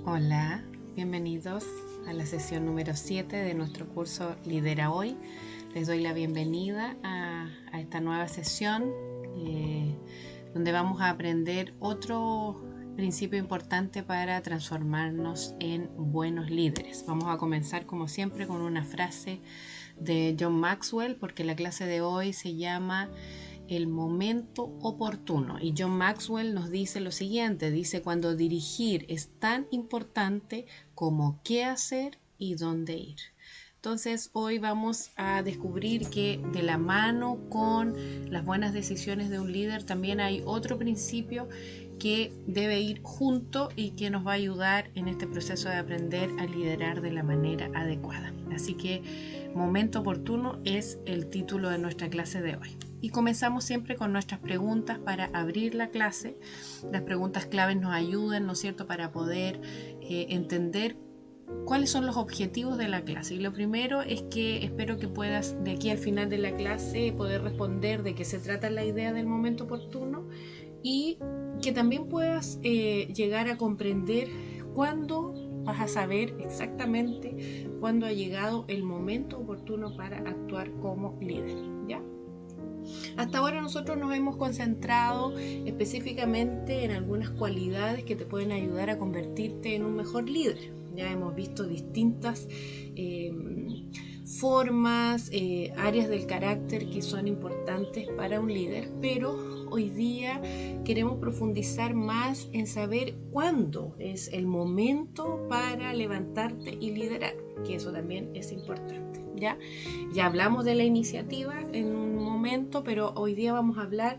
Hola, bienvenidos a la sesión número 7 de nuestro curso Lidera Hoy. Les doy la bienvenida a esta nueva sesión donde vamos a aprender otro principio importante para transformarnos en buenos líderes. Vamos a comenzar como siempre con una frase de John Maxwell, porque la clase de hoy se llama el momento oportuno, y John Maxwell nos dice lo siguiente, dice: cuando dirigir es tan importante como qué hacer y dónde ir. Entonces hoy vamos a descubrir que de la mano con las buenas decisiones de un líder también hay otro principio que debe ir junto y que nos va a ayudar en este proceso de aprender a liderar de la manera adecuada. Así que momento oportuno es el título de nuestra clase de hoy. Y comenzamos siempre con nuestras preguntas para abrir la clase. Las preguntas claves nos ayudan, ¿no es cierto?, para poder entender cuáles son los objetivos de la clase. Y lo primero es que espero que puedas de aquí al final de la clase poder responder de qué se trata la idea del momento oportuno, y que también puedas llegar a comprender cuándo vas a saber exactamente cuándo ha llegado el momento oportuno para actuar como líder, ¿ya? Hasta ahora nosotros nos hemos concentrado específicamente en algunas cualidades que te pueden ayudar a convertirte en un mejor líder. Ya hemos visto distintas formas, áreas del carácter que son importantes para un líder, pero hoy día queremos profundizar más en saber cuándo es el momento para levantarte y liderar, que eso también es importante. Ya hablamos de la iniciativa en un momento, pero hoy día vamos a hablar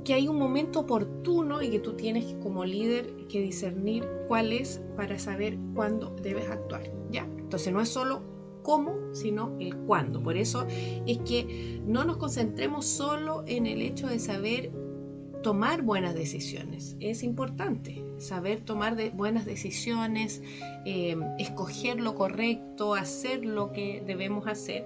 que hay un momento oportuno y que tú tienes como líder que discernir cuál es para saber cuándo debes actuar, ¿ya? Entonces no es solo cómo, sino el cuándo. Por eso es que no nos concentremos solo en el hecho de saber tomar buenas decisiones. Es importante saber tomar buenas decisiones, escoger lo correcto, hacer lo que debemos hacer,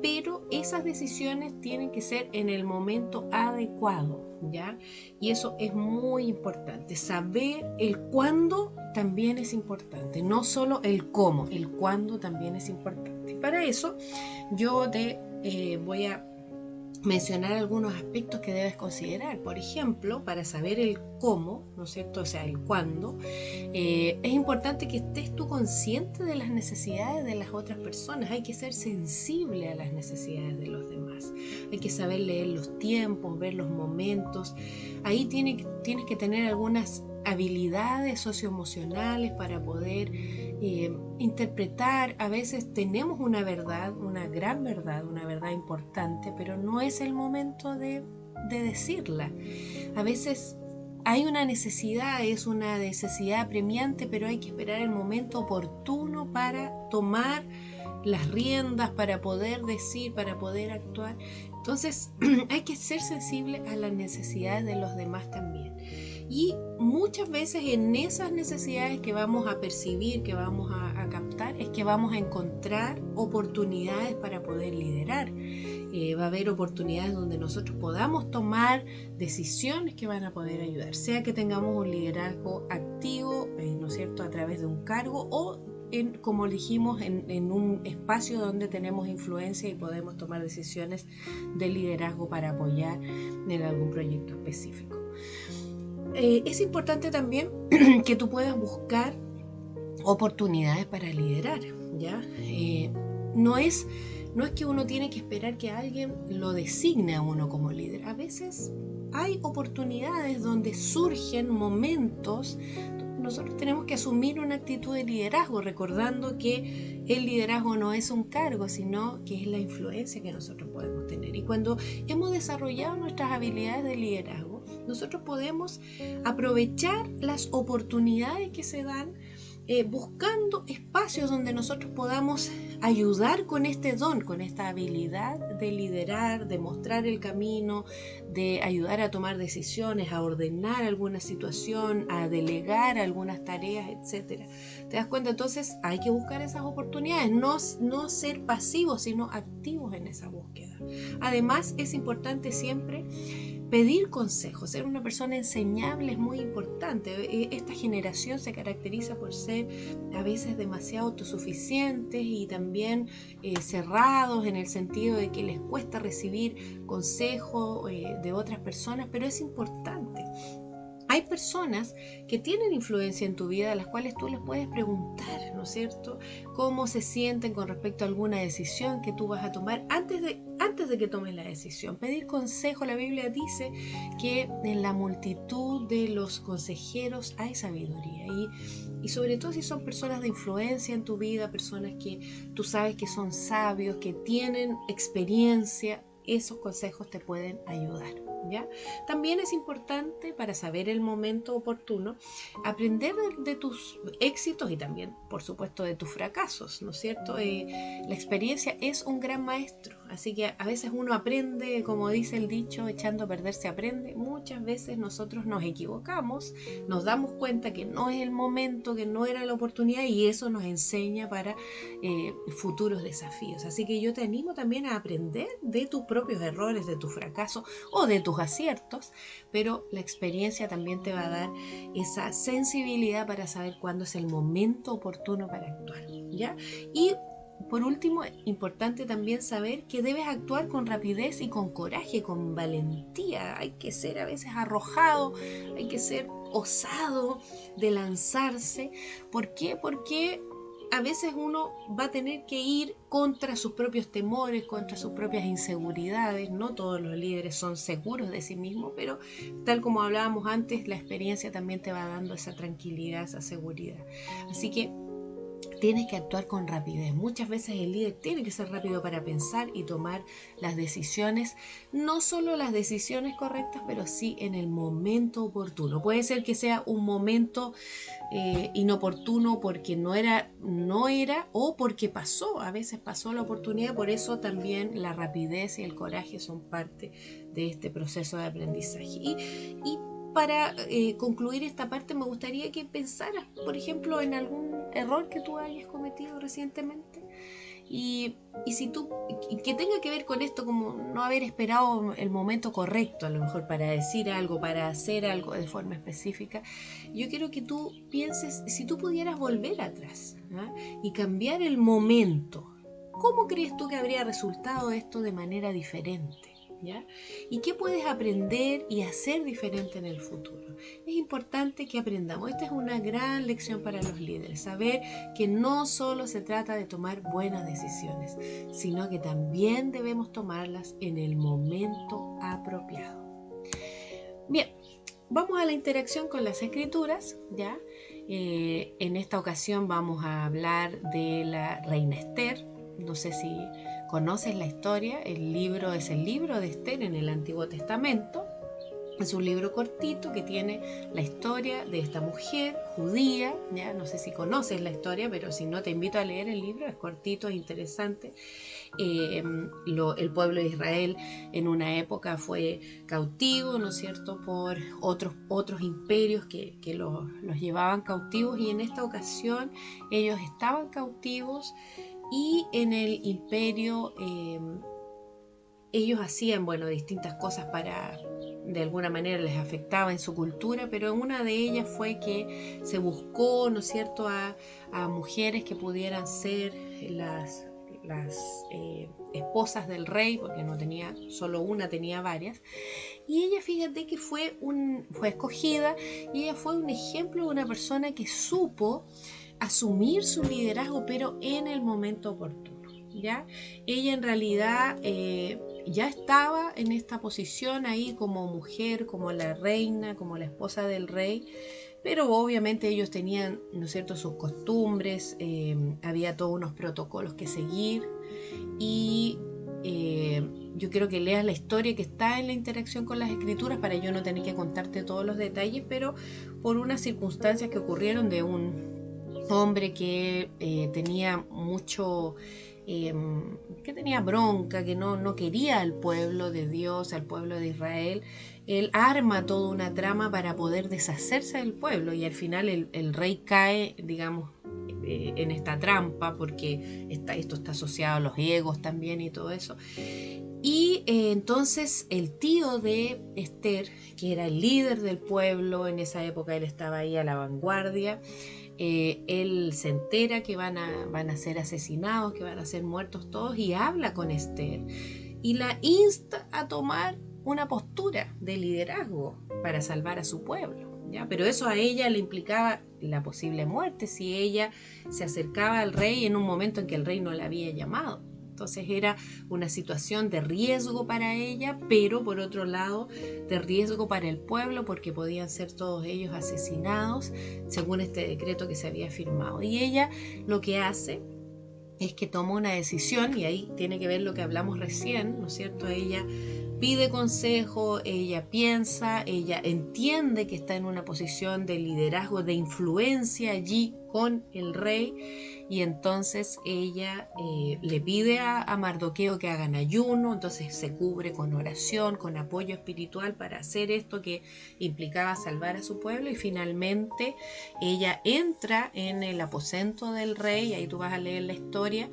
pero esas decisiones tienen que ser en el momento adecuado, ¿ya? Y eso es muy importante. Saber el cuándo también es importante, no solo el cómo, el cuándo también es importante. Para eso yo te voy a mencionar algunos aspectos que debes considerar. Por ejemplo, para saber el cómo, ¿no es cierto?, o sea, el cuándo, es importante que estés tú consciente de las necesidades de las otras personas. Hay que ser sensible a las necesidades de los demás. Hay que saber leer los tiempos, ver los momentos. Ahí tienes que tener algunas habilidades socioemocionales para poder interpretar. A veces tenemos una verdad, una gran verdad, una verdad importante, pero no es el momento de decirla. A veces hay una necesidad, es una necesidad apremiante, pero hay que esperar el momento oportuno para tomar las riendas, para poder decir, para poder actuar. Entonces hay que ser sensible a las necesidades de los demás también. Y muchas veces en esas necesidades que vamos a percibir, que vamos a captar, es que vamos a encontrar oportunidades para poder liderar. Va a haber oportunidades donde nosotros podamos tomar decisiones que van a poder ayudar, sea que tengamos un liderazgo activo, ¿no es cierto?, a través de un cargo, o como dijimos, en un espacio donde tenemos influencia y podemos tomar decisiones de liderazgo para apoyar en algún proyecto específico. Es importante también que tú puedas buscar oportunidades para liderar, ¿ya? No es que uno tiene que esperar que alguien lo designe a uno como líder. A veces hay oportunidades donde surgen momentos. Nosotros tenemos que asumir una actitud de liderazgo, recordando que el liderazgo no es un cargo, sino que es la influencia que nosotros podemos tener. Y cuando hemos desarrollado nuestras habilidades de liderazgo, nosotros podemos aprovechar las oportunidades que se dan, buscando espacios donde nosotros podamos ayudar con este don, con esta habilidad de liderar, de mostrar el camino, de ayudar a tomar decisiones, a ordenar alguna situación, a delegar algunas tareas, etc. ¿Te das cuenta? Entonces hay que buscar esas oportunidades, no ser pasivos, sino activos en esa búsqueda. Además, es importante siempre pedir consejos, ser una persona enseñable es muy importante. Esta generación se caracteriza por ser a veces demasiado autosuficientes y también cerrados en el sentido de que les cuesta recibir consejos de otras personas, pero es importante. Hay personas que tienen influencia en tu vida a las cuales tú les puedes preguntar, ¿no es cierto?, cómo se sienten con respecto a alguna decisión que tú vas a tomar antes de que tomes la decisión. Pedir consejo, la Biblia dice que en la multitud de los consejeros hay sabiduría y sobre todo si son personas de influencia en tu vida, personas que tú sabes que son sabios, que tienen experiencia, esos consejos te pueden ayudar. ¿Ya? También es importante, para saber el momento oportuno, aprender de tus éxitos y también, por supuesto, de tus fracasos, ¿no es cierto? La experiencia es un gran maestro, así que a veces uno aprende, como dice el dicho, echando a perder se aprende. Muchas veces nosotros nos equivocamos, nos damos cuenta que no es el momento, que no era la oportunidad, y eso nos enseña para futuros desafíos. Así que yo te animo también a aprender de tus propios errores, de tus fracasos o de tus aciertos, pero la experiencia también te va a dar esa sensibilidad para saber cuándo es el momento oportuno para actuar, ¿ya? Y por último, importante también saber que debes actuar con rapidez y con coraje, con valentía. Hay que ser a veces arrojado, hay que ser osado de lanzarse. ¿Por qué? Porque a veces uno va a tener que ir contra sus propios temores, contra sus propias inseguridades. No todos los líderes son seguros de sí mismos, pero tal como hablábamos antes, la experiencia también te va dando esa tranquilidad, esa seguridad. Así que tienes que actuar con rapidez. Muchas veces el líder tiene que ser rápido para pensar y tomar las decisiones, no solo las decisiones correctas, pero sí en el momento oportuno. Puede ser que sea un momento inoportuno porque no era o porque pasó, a veces pasó la oportunidad. Por eso también la rapidez y el coraje son parte de este proceso de aprendizaje. Y para concluir esta parte, me gustaría que pensaras, por ejemplo, en algún error que tú hayas cometido recientemente y que tenga que ver con esto, como no haber esperado el momento correcto, a lo mejor para decir algo, para hacer algo de forma específica. Yo quiero que tú pienses, si tú pudieras volver atrás, ¿ah?, y cambiar el momento, ¿cómo crees tú que habría resultado esto de manera diferente? ¿Ya? ¿Y qué puedes aprender y hacer diferente en el futuro? Es importante que aprendamos. Esta es una gran lección para los líderes, saber que no solo se trata de tomar buenas decisiones, sino que también debemos tomarlas en el momento apropiado. Bien, vamos a la interacción con las escrituras, ¿ya? En esta ocasión vamos a hablar de la reina Esther. No sé si conoces la historia. El libro es el libro de Esther en el Antiguo Testamento. Es un libro cortito que tiene la historia de esta mujer judía, ¿ya? No sé si conoces la historia, pero si no, te invito a leer el libro. Es cortito, es interesante. El pueblo de Israel en una época fue cautivo, ¿no es cierto?, por otros imperios que los llevaban cautivos, y en esta ocasión ellos estaban cautivos. Y en el imperio ellos hacían, distintas cosas para, de alguna manera les afectaba en su cultura, pero una de ellas fue que se buscó, ¿no es cierto?, a mujeres que pudieran ser las esposas del rey, porque no tenía solo una, tenía varias. Y ella, fíjate que fue escogida, y ella fue un ejemplo de una persona que supo asumir su liderazgo, pero en el momento oportuno, ¿ya? Ella en realidad ya estaba en esta posición ahí como mujer, como la reina, como la esposa del rey, pero obviamente ellos tenían, ¿no es cierto?, sus costumbres, había todos unos protocolos que seguir, y yo quiero que leas la historia que está en la interacción con las escrituras para yo no tener que contarte todos los detalles, pero por unas circunstancias que ocurrieron de un hombre que tenía mucho, que tenía bronca, que no quería al pueblo de Dios, al pueblo de Israel. Él arma toda una trama para poder deshacerse del pueblo, y al final el rey cae, digamos, en esta trampa, porque esto está asociado a los egos también y todo eso. Y entonces el tío de Esther, que era el líder del pueblo, en esa época él estaba ahí a la vanguardia, él se entera que van a ser asesinados, que van a ser muertos todos, y habla con Esther y la insta a tomar una postura de liderazgo para salvar a su pueblo, ¿ya? Pero eso a ella le implicaba la posible muerte si ella se acercaba al rey en un momento en que el rey no la había llamado. Entonces era una situación de riesgo para ella, pero por otro lado de riesgo para el pueblo, porque podían ser todos ellos asesinados según este decreto que se había firmado. Y ella lo que hace es que toma una decisión, y ahí tiene que ver lo que hablamos recién, ¿no es cierto? Ella pide consejo, ella piensa, ella entiende que está en una posición de liderazgo, de influencia allí con el rey, y entonces ella le pide a Mardoqueo que hagan ayuno, entonces se cubre con oración, con apoyo espiritual para hacer esto que implicaba salvar a su pueblo, y finalmente ella entra en el aposento del rey, ahí tú vas a leer la historia,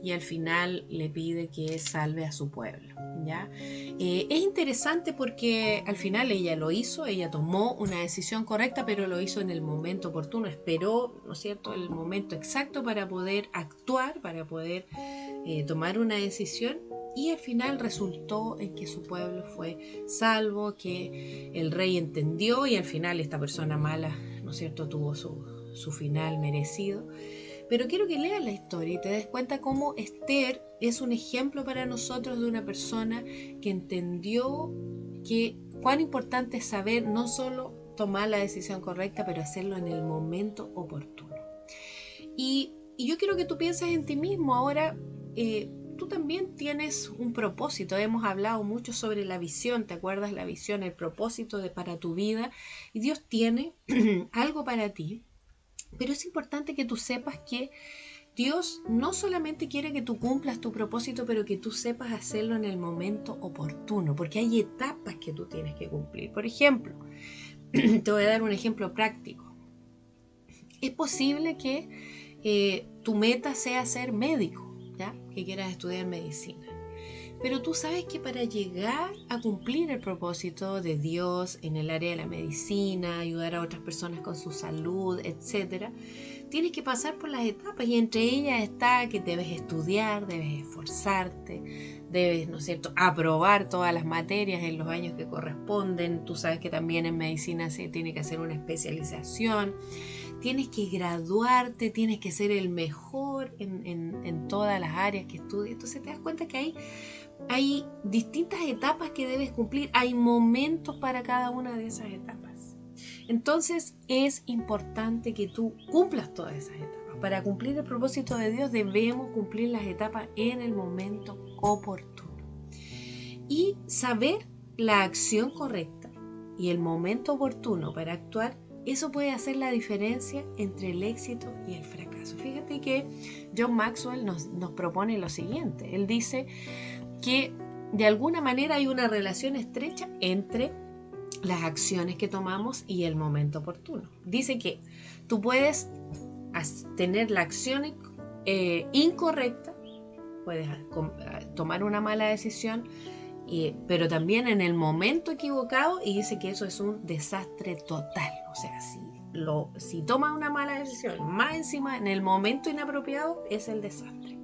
y al final le pide que salve a su pueblo, ¿ya? Es interesante porque al final ella lo hizo, ella tomó una decisión correcta, pero lo hizo en el momento oportuno, esperó, ¿no es cierto?, el momento exacto para poder actuar, para poder tomar una decisión, y al final resultó en que su pueblo fue salvo, que el rey entendió, y al final esta persona mala, ¿no es cierto?, tuvo su final merecido. Pero quiero que leas la historia y te des cuenta cómo Esther es un ejemplo para nosotros de una persona que entendió que cuán importante es saber no solo tomar la decisión correcta, pero hacerlo en el momento oportuno. Y yo quiero que tú pienses en ti mismo ahora. Tú también tienes un propósito. Hemos hablado mucho sobre la visión, ¿te acuerdas? La visión, el propósito para tu vida. Y Dios tiene algo para ti. Pero es importante que tú sepas que Dios no solamente quiere que tú cumplas tu propósito, pero que tú sepas hacerlo en el momento oportuno, porque hay etapas que tú tienes que cumplir. Por ejemplo, te voy a dar un ejemplo práctico. Es posible que tu meta sea ser médico, ¿ya? Que quieras estudiar medicina. Pero tú sabes que para llegar a cumplir el propósito de Dios en el área de la medicina, ayudar a otras personas con su salud, etc., tienes que pasar por las etapas, y entre ellas está que debes estudiar, debes esforzarte, debes, ¿no es cierto?, aprobar todas las materias en los años que corresponden. Tú sabes que también en medicina se tiene que hacer una especialización. Tienes que graduarte, tienes que ser el mejor en todas las áreas que estudies. Entonces te das cuenta que hay distintas etapas que debes cumplir, hay momentos para cada una de esas etapas. Entonces es importante que tú cumplas todas esas etapas. Para cumplir el propósito de Dios debemos cumplir las etapas en el momento oportuno. Y saber la acción correcta y el momento oportuno para actuar, eso puede hacer la diferencia entre el éxito y el fracaso. Fíjate que John Maxwell nos propone lo siguiente. Él dice que de alguna manera hay una relación estrecha entre las acciones que tomamos y el momento oportuno. Dice que tú puedes tener la acción incorrecta, puedes tomar una mala decisión, pero también en el momento equivocado, y dice que eso es un desastre total. O sea, si tomas una mala decisión más encima en el momento inapropiado, es el desastre.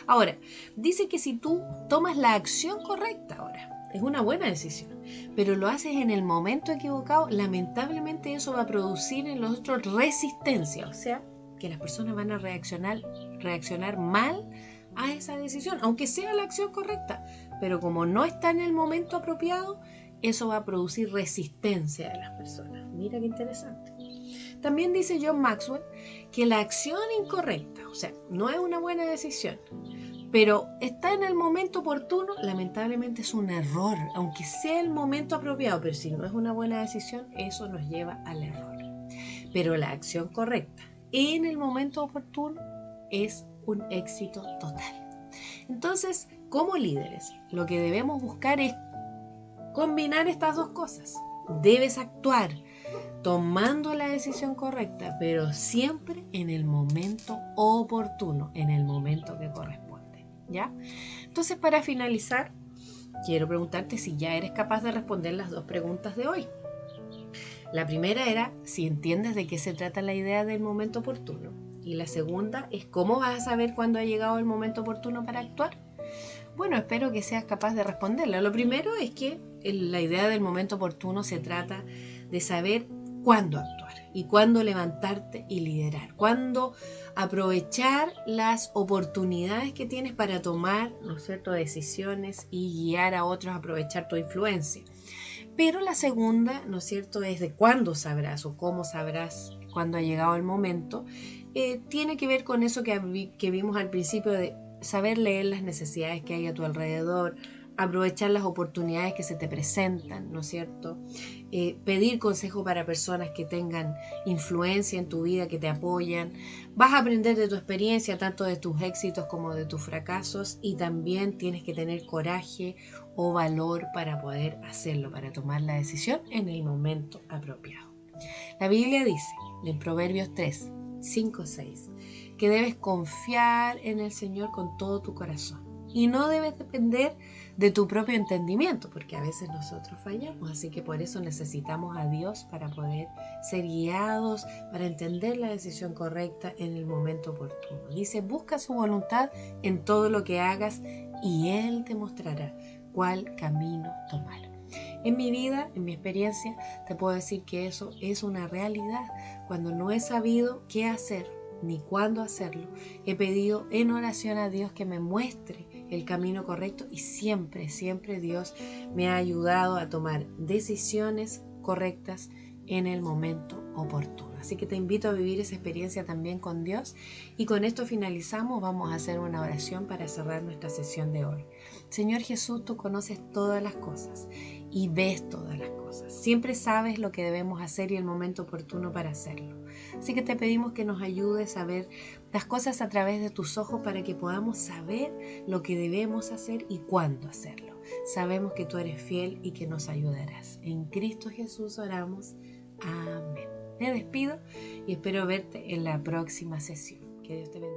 Ahora, dice que si tú tomas la acción correcta ahora, es una buena decisión, pero lo haces en el momento equivocado, lamentablemente eso va a producir en los otros resistencia, o sea, que las personas van a reaccionar mal a esa decisión, aunque sea la acción correcta, pero como no está en el momento apropiado, eso va a producir resistencia de las personas. Mira qué interesante. También dice John Maxwell que la acción incorrecta, o sea, no es una buena decisión, pero está en el momento oportuno, lamentablemente es un error, aunque sea el momento apropiado, pero si no es una buena decisión, eso nos lleva al error. Pero la acción correcta en el momento oportuno es un éxito total. Entonces, como líderes, lo que debemos buscar es combinar estas dos cosas. Debes actuar tomando la decisión correcta, pero siempre en el momento oportuno, en el momento que corresponde, ¿ya? Entonces, para finalizar, quiero preguntarte si ya eres capaz de responder las 2 preguntas de hoy. La primera era si entiendes de qué se trata la idea del momento oportuno. Y la segunda es cómo vas a saber cuándo ha llegado el momento oportuno para actuar. Bueno, espero que seas capaz de responderla. Lo primero es que la idea del momento oportuno se trata de saber cuándo actuar y cuándo levantarte y liderar, cuándo aprovechar las oportunidades que tienes para tomar, ¿no es cierto?, decisiones y guiar a otros a aprovechar tu influencia. Pero la segunda, ¿no es cierto?, es de cuándo sabrás o cómo sabrás cuándo ha llegado el momento. Tiene que ver con eso que vimos al principio de saber leer las necesidades que hay a tu alrededor, aprovechar las oportunidades que se te presentan, ¿no es cierto? Pedir consejo para personas que tengan influencia en tu vida, que te apoyan. Vas a aprender de tu experiencia, tanto de tus éxitos como de tus fracasos, y también tienes que tener coraje o valor para poder hacerlo, para tomar la decisión en el momento apropiado. La Biblia dice en Proverbios 3, 5, 6, que debes confiar en el Señor con todo tu corazón y no debes depender de tu propio entendimiento, porque a veces nosotros fallamos, así que por eso necesitamos a Dios para poder ser guiados, para entender la decisión correcta en el momento oportuno. Dice, busca su voluntad en todo lo que hagas y Él te mostrará cuál camino tomar. En mi vida, en mi experiencia, te puedo decir que eso es una realidad. Cuando no he sabido qué hacer ni cuándo hacerlo, he pedido en oración a Dios que me muestre el camino correcto y siempre, siempre Dios me ha ayudado a tomar decisiones correctas en el momento oportuno. Así que te invito a vivir esa experiencia también con Dios, y con esto finalizamos. Vamos a hacer una oración para cerrar nuestra sesión de hoy. Señor Jesús, tú conoces todas las cosas y ves todas las cosas. Siempre sabes lo que debemos hacer y el momento oportuno para hacerlo. Así que te pedimos que nos ayudes a ver las cosas a través de tus ojos para que podamos saber lo que debemos hacer y cuándo hacerlo. Sabemos que tú eres fiel y que nos ayudarás. En Cristo Jesús oramos. Amén. Me despido y espero verte en la próxima sesión. Que Dios te bendiga.